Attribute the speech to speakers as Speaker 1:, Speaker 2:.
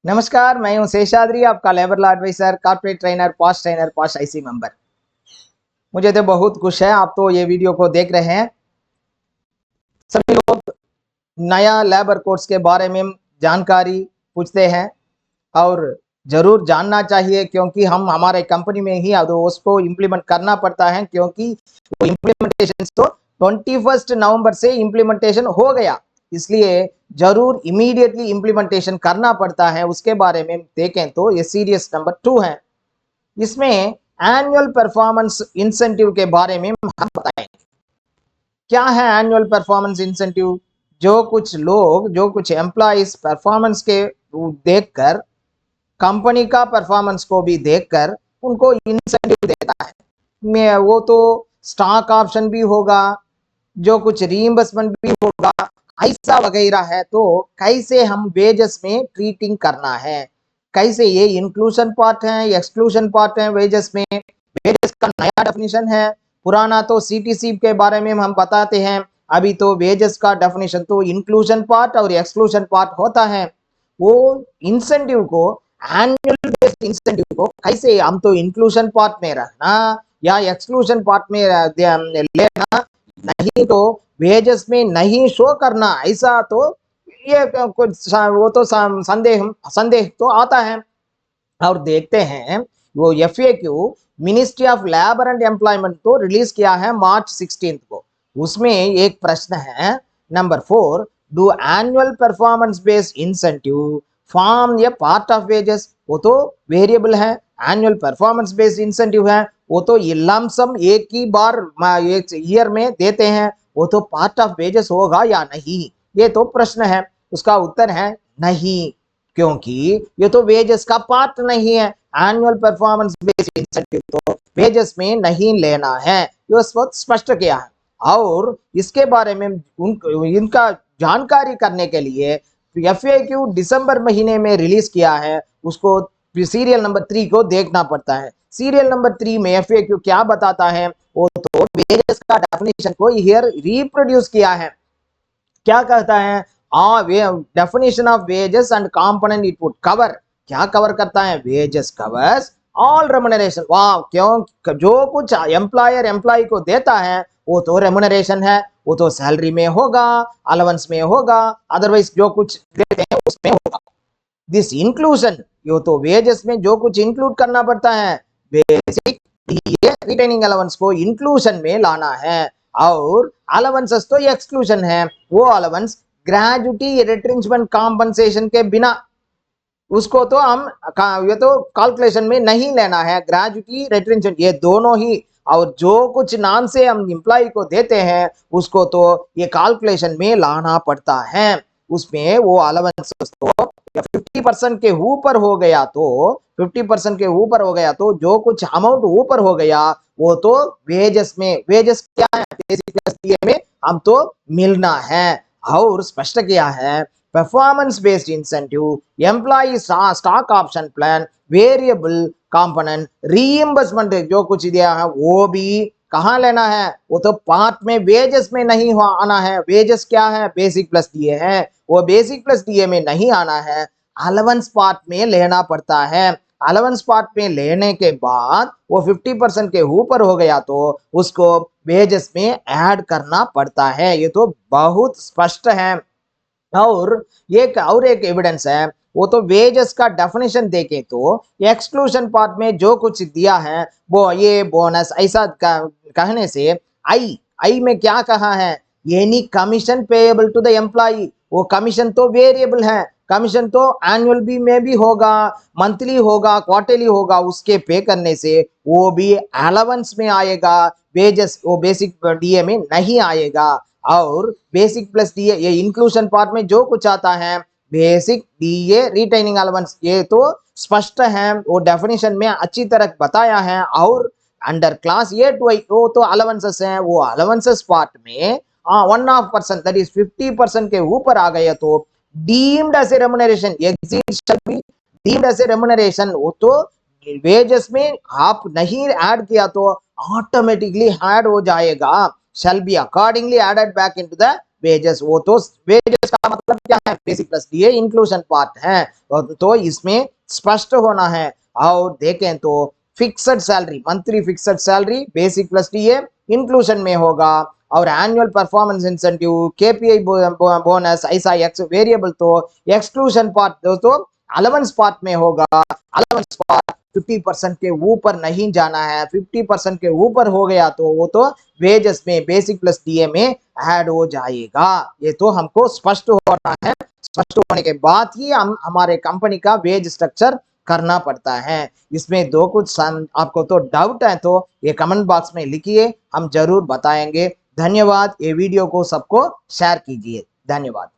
Speaker 1: नमस्कार, मैं हूं शेषाद्री, आपका labour law advisor, corporate trainer, POSH IC member. मुझे तो बहुत खुश है आप तो ये वीडियो को देख रहे हैं। सभी लोग नया लेबर कोड्स के बारे में जानकारी पूछते हैं और जरूर जानना चाहिए, क्योंकि हम हमारे कंपनी में ही उसको इम्प्लीमेंट करना पड़ता है, क्योंकि वो इम्प्लीमेंटेशन तो 21 नवंबर से इम्प्लीमेंटेशन हो गया, इसलिए जरूर इमीडिएटली इम्प्लीमेंटेशन करना पड़ता है। उसके बारे में देखें तो ये सीरीज नंबर 2 है। इसमें एनुअल परफॉर्मेंस इंसेंटिव के बारे में हम बताएंगे। क्या है एनुअल परफॉर्मेंस इंसेंटिव? जो कुछ एम्प्लॉइज परफॉर्मेंस के देखकर, कंपनी का परफॉर्मेंस को भी देखकर उनको इंसेंटिव देता है। में वो तो स्टॉक ऑप्शन भी होगा, जो कुछ रीइंबर्समेंट भी होगा, ऐसा वगैरह है। तो कैसे हम वेजेस में ट्रीटिंग करना है, कैसे ये इंक्लूजन पार्ट है, एक्सक्लूजन पार्ट है वेजेस में। वेजेस का नया डेफिनेशन है, पुराना तो सीटीसी के बारे में हम बताते हैं। अभी तो वेजेस का डेफिनेशन तो इंक्लूजन पार्ट और एक्सक्लूजन पार्ट होता है। वो इंसेंटिव को, एनुअल बेस्ड इंसेंटिव को कैसे हम तो इंक्लूजन पार्ट में रखना या एक्सक्लूजन पार्ट में लेना, नहीं तो वेजेस में नहीं शो करना, ऐसा तो ये कुछ वो तो संदेह तो आता है। और देखते हैं वो FAQ ministry of labour and employment तो रिलीज किया है मार्च 16 को। उसमें एक प्रश्न है number 4, do annual performance based incentive form A part of wages? वो तो वेरिएबल है, एनुअल परफॉर्मेंस बेस्ड इंसेंटिव है, वो तो लमसम एक ही बार एक ईयर में देते हैं, वो तो पार्ट ऑफ वेजेस होगा या नहीं? ये तो प्रश्न है। उसका उत्तर है नहीं, क्योंकि ये तो वेजेस का पार्ट नहीं है। एनुअल परफॉर्मेंस बेस्ड इंसेंटिव तो वेजेस में नहीं लेना है, ये स्पष्ट किया है। और इसके बारे में इनका जानकारी करने के लिए FAQ दिसंबर महीने में रिलीज किया है, उसको सीरियल नंबर 3 को देखना पड़ता है। सीरियल नंबर 3 में FAQ क्या बताता है? वो तो वेजेस का डेफिनेशन को हियर रिप्रोड्यूस किया है। क्या कहता है? Definition of wages and component it would cover. क्या कवर करता है? Wages covers all remuneration. वाह, क्यों? जो कुछ एम्प्लॉयर एम्प्लॉय को देता है वो तो रेम्युनरेशन है, वो तो सैलरी में होगा, अलाउंस में होगा, अदरवाइज जो कुछ देते हैं उसमें होगा। दिस इंक्लूजन, ये तो वेजेस में जो कुछ इंक्लूड करना पड़ता है, बेसिक रिटेनिंग अलाउंस को इंक्लूजन में लाना है। और अलाउंसेस तो एक्सक्लूजन है, वो अलाउंस ग्रेजुटी रिट्रेंचमेंट कॉम्पनसेशन के बिना, उसको तो हम ये तो कैलकुलेशन में नहीं लेना है। ग्रेजुटी रिट्रेंचमेंट ये दोनों ही, और जो कुछ नाम से हम एम्प्लॉय को देते हैं उसको तो ये कैलकुलेशन में लाना पड़ता है। उसमें वो अलाउंस तो 50% के ऊपर हो गया तो 50% के ऊपर हो गया तो जो कुछ अमाउंट ऊपर हो गया वो तो वेजेस में, वेजेस क्या है, बेसिक प्लस डीए में हम तो मिलना है। और स्पष्ट किया है performance based incentive, employee stock option plan, variable component, reimbursement जो कुछ दिया है वो भी कहाँ लेना है? वो तो पार्ट में, वेजेस में नहीं आना है। वेजेस क्या है? बेसिक प्लस डीए है, वो बेसिक प्लस डीए में नहीं आना है, अलाउंस पार्ट में लेना पड़ता है। अलाउंस पार्ट में लेने के बाद वो 50% के ऊपर हो गया तो उसको वेजेस में ऐड करना पड़ता है। ये तो बहुत स्पष्ट है। और एक एविडेंस है, वो तो वेजेस का डेफिनेशन देखें तो एक्सक्लूजन पार्ट में जो कुछ दिया है वो ये बोनस ऐसा कहने से आई में क्या कहा है? Any commission payable to the employee. वो कमीशन तो वेरिएबल है, कमीशन तो एनुअल भी में भी होगा, मंथली होगा, क्वार्टरली होगा, उसके पे करने से वो भी अलाउंस में आएगा, वेजेस वो बेसिक डीए में नहीं आएगा। और बेसिक प्लस डीए ये इंक्लूजन पार्ट में जो कुछ आता है, बेसिक डीए रिटेनिंग अलाउंस, ये तो स्पष्ट है, वो डेफिनेशन में अच्छी तरह बताया है। और अंडर क्लास ए टू आई वो तो अलाउंसेस है, वो अलाउंसेस पार्ट में 1.5% दैट इज 50% के ऊपर आ गया तो deemed as a remuneration, exceed shall be deemed as a remuneration. वो तो वेजेस में आप नहीं ऐड किया तो ऑटोमेटिकली ऐड हो जाएगा, shall be accordingly added back into the wages, वो तो वेजेस का मतलब क्या है, basic plus DA inclusion part है, तो इसमें स्पष्ट होना है। और देखें तो fixed salary, monthly fixed salary basic plus DA inclusion में होगा, और annual performance incentive, KPI bonus, ऐसा एक्स वेरिएबल तो एक्सक्लूजन पार्ट दोस्तों अलाउंस पार्ट में होगा। अलाउंस पार्ट 50% के ऊपर नहीं जाना है, 50% के ऊपर हो गया तो वो तो वेजेस में बेसिक प्लस डीए में ऐड हो जाएगा। ये तो हमको स्पष्ट होना है, स्पष्ट होने के बाद ही हम हमारे कंपनी का वेज स्ट्रक्चर करना पड़ता है। इसमें दो कुछ आपको तो डाउट है तो ये कमेंट बॉक्स में लिखिए, हम जरूर बताएंगे। धन्यवाद। ये वीडियो को सबको शेयर कीजिए। धन्यवाद।